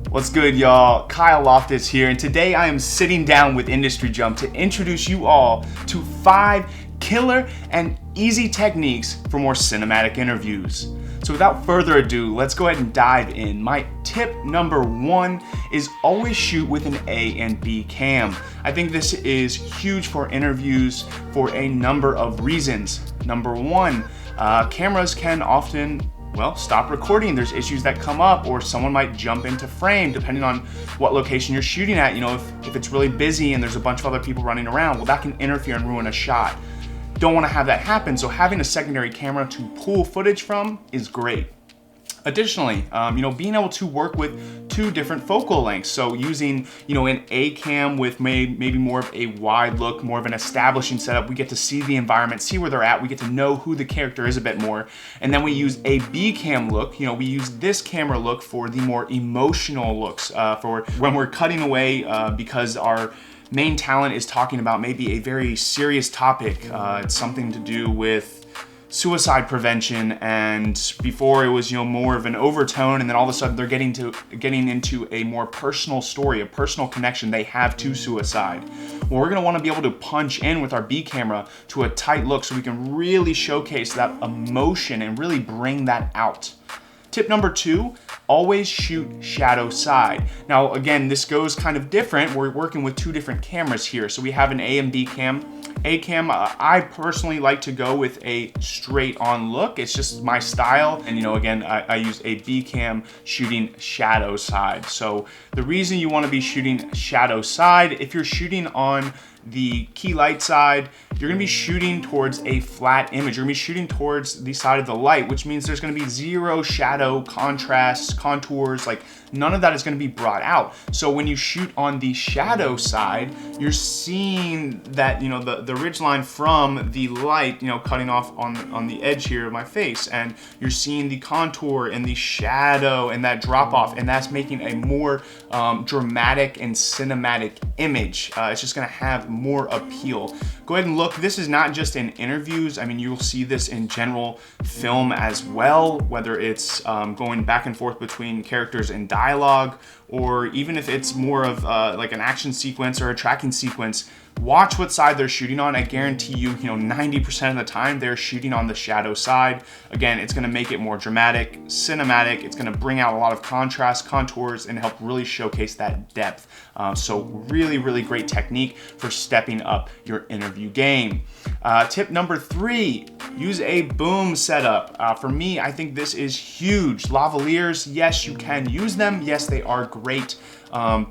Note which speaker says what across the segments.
Speaker 1: What's good, y'all? Kyle Loftus here, and today I am sitting down with Industry Jump to introduce you all to 5 killer and easy techniques for more cinematic interviews. So without further ado, let's go ahead and dive in. My tip number 1 is always shoot with an A and B cam. I think this is huge for interviews for a number of reasons. Number 1, cameras can often stop recording. There's issues that come up, or someone might jump into frame depending on what location you're shooting at. You know, if it's really busy and there's a bunch of other people running around, well, that can interfere and ruin a shot. Don't want to have that happen, so having a secondary camera to pull footage from is great. Additionally, being able to work with 2 different focal lengths. So using, an A cam with maybe more of a wide look, more of an establishing setup, we get to see the environment, see where they're at, we get to know who the character is a bit more. And then we use a B cam look, we use this camera look for the more emotional looks, for when we're cutting away because our main talent is talking about maybe a very serious topic. It's something to do with suicide prevention, and before it was more of an overtone, and then all of a sudden they're getting into a more personal story, a personal connection they have to suicide. Well, we're going to want to be able to punch in with our B camera to a tight look so we can really showcase that emotion and really bring that out. Tip number 2, always shoot shadow side. Now again, this goes kind of different. We're working with 2 different cameras here. So we have an A and B cam. A cam, I personally like to go with a straight on look. It's just my style. And again, I use a B cam shooting shadow side. So the reason you want to be shooting shadow side, if you're shooting on the key light side, you're gonna be shooting towards a flat image. You're gonna be shooting towards the side of the light, which means there's gonna be 0 shadow, contrast, contours, like none of that is gonna be brought out. So when you shoot on the shadow side, you're seeing that, the ridge line from the light, cutting off on the edge here of my face, and you're seeing the contour and the shadow and that drop off, and that's making a more dramatic and cinematic image. It's just gonna have more appeal. Go ahead and look. This is not just in interviews. I mean, you'll see this in general film as well, whether it's going back and forth between characters and dialogue, or even if it's more of like an action sequence or a tracking sequence. Watch what side they're shooting on. I guarantee you, 90% of the time they're shooting on the shadow side. Again, it's gonna make it more dramatic, cinematic. It's gonna bring out a lot of contrast, contours, and help really showcase that depth. So really, really great technique for stepping up your interview game. Tip number 3, use a boom setup. For me, I think this is huge. Lavaliers, yes, you can use them. Yes, they are great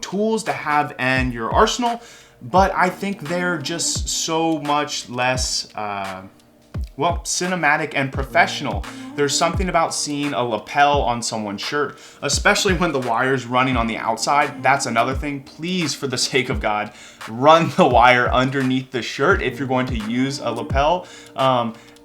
Speaker 1: tools to have in your arsenal. But I think they're just so much less, cinematic and professional. There's something about seeing a lapel on someone's shirt, especially when the wire's running on the outside. That's another thing. Please, for the sake of God, run the wire underneath the shirt if you're going to use a lapel.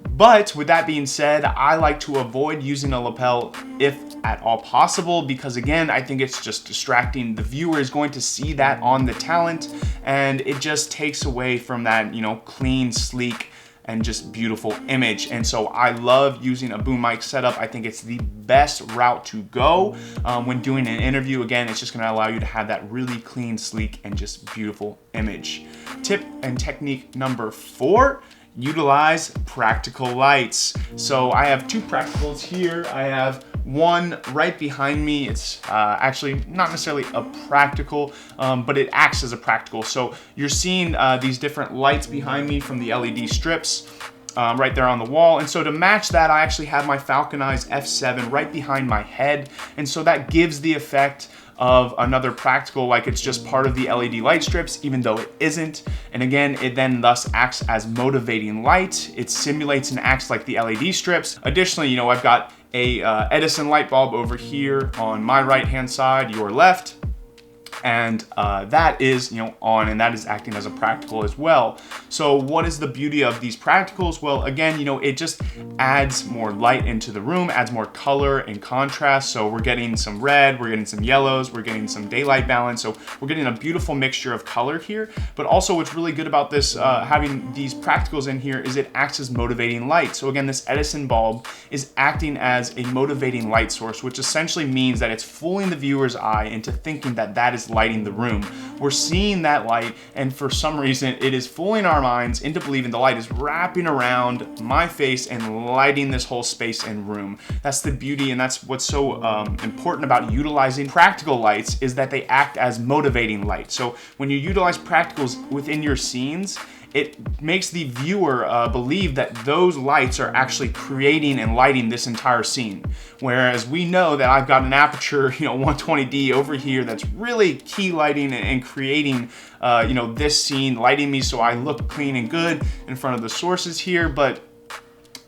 Speaker 1: But with that being said, I like to avoid using a lapel if at all possible, because again, I think it's just distracting. The viewer is going to see that on the talent, and it just takes away from that, clean, sleek, and just beautiful image. And so I love using a boom mic setup. I think it's the best route to go when doing an interview. Again, it's just gonna allow you to have that really clean, sleek, and just beautiful image. Tip and technique number 4, utilize practical lights. So I have 2 practicals here. I have one right behind me. It's actually not necessarily a practical, but it acts as a practical. So you're seeing these different lights behind me from the LED strips right there on the wall. And so to match that, I actually have my Falconized F7 right behind my head. And so that gives the effect of another practical, like it's just part of the LED light strips, even though it isn't. And again, it then thus acts as motivating light. It simulates and acts like the LED strips. Additionally, I've got a Edison light bulb over here on my right hand side, your left. And that is, on, and that is acting as a practical as well. So what is the beauty of these practicals? Well, again, it just adds more light into the room, adds more color and contrast. So we're getting some red, we're getting some yellows, we're getting some daylight balance. So we're getting a beautiful mixture of color here. But also what's really good about this, having these practicals in here, is it acts as motivating light. So again, this Edison bulb is acting as a motivating light source, which essentially means that it's fooling the viewer's eye into thinking that that is lighting the room. We're seeing that light, and for some reason it is fooling our minds into believing the light is wrapping around my face and lighting this whole space and room. That's the beauty, and that's what's so important about utilizing practical lights, is that they act as motivating light. So when you utilize practicals within your scenes, it makes the viewer believe that those lights are actually creating and lighting this entire scene. Whereas we know that I've got an aperture, 120D over here that's really key lighting and creating, this scene, lighting me so I look clean and good in front of the sources here. But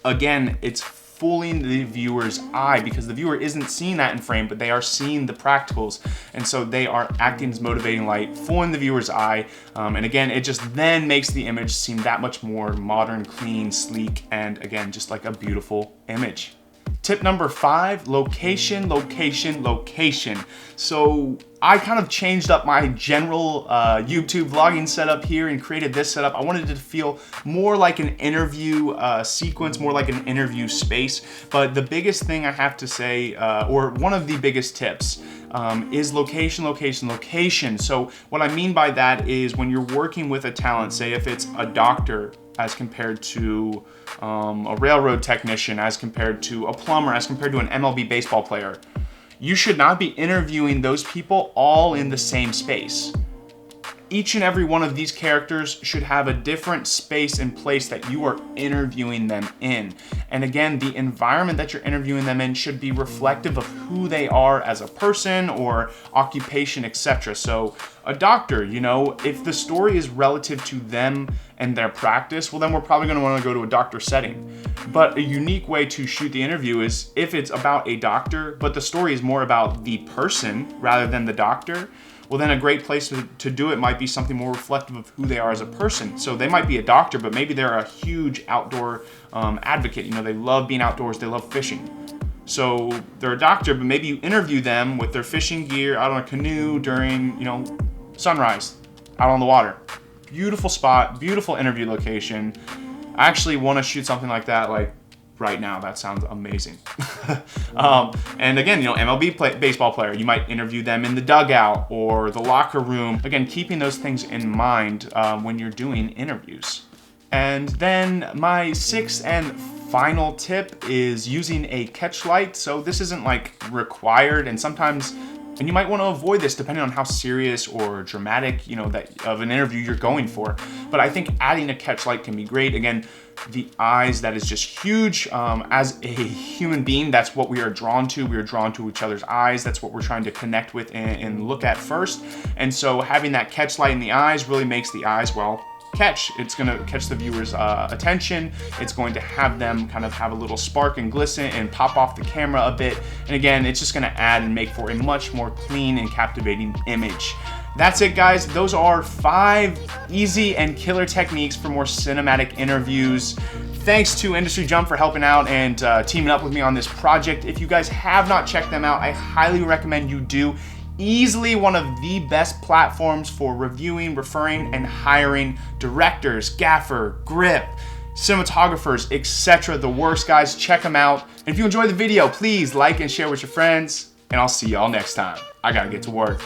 Speaker 1: again, it's fooling the viewer's eye, because the viewer isn't seeing that in frame, but they are seeing the practicals, and so they are acting as motivating light, fooling the viewer's eye, and again, it just then makes the image seem that much more modern, clean, sleek, and again, just like a beautiful image. Tip number 5, location, location, location. So I kind of changed up my general YouTube vlogging setup here and created this setup. I wanted it to feel more like an interview sequence, more like an interview space. But the biggest thing I have to say, or one of the biggest tips, is location, location, location. So what I mean by that is when you're working with a talent, say if it's a doctor as compared to a railroad technician, as compared to a plumber, as compared to an MLB baseball player, you should not be interviewing those people all in the same space. Each and every one of these characters should have a different space and place that you are interviewing them in. And again, the environment that you're interviewing them in should be reflective of who they are as a person or occupation, etc. So a doctor, if the story is relative to them and their practice, well then we're probably going to want to go to a doctor setting. But a unique way to shoot the interview is if it's about a doctor, but the story is more about the person rather than the doctor, well then a great place to do it might be something more reflective of who they are as a person. So they might be a doctor, but maybe they're a huge outdoor advocate. They love being outdoors, they love fishing. So they're a doctor, but maybe you interview them with their fishing gear out on a canoe during, sunrise, out on the water. Beautiful spot, beautiful interview location. I actually want to shoot something like that right now. That sounds amazing. And again, MLB baseball player, you might interview them in the dugout or the locker room. Again, keeping those things in mind when you're doing interviews. And then my 6th and final tip is using a catch light. So this isn't required, and sometimes, and you might want to avoid this depending on how serious or dramatic, that of an interview you're going for. But I think adding a catch light can be great. Again, the eyes, that is just huge. As a human being, that's what we are drawn to. We are drawn to each other's eyes. That's what we're trying to connect with and look at first. And so having that catch light in the eyes really makes the eyes, catch. It's going to catch the viewer's attention. It's going to have them kind of have a little spark and glisten and pop off the camera a bit. And again, it's just going to add and make for a much more clean and captivating image. That's it, guys. Those are 5 easy and killer techniques for more cinematic interviews. Thanks to Industry Jump for helping out and teaming up with me on this project. If you guys have not checked them out, I highly recommend you do. Easily one of the best platforms for reviewing, referring, and hiring directors, gaffer, grip, cinematographers, etc. The works, guys. Check them out. And if you enjoyed the video, please like and share with your friends. And I'll see y'all next time. I gotta get to work.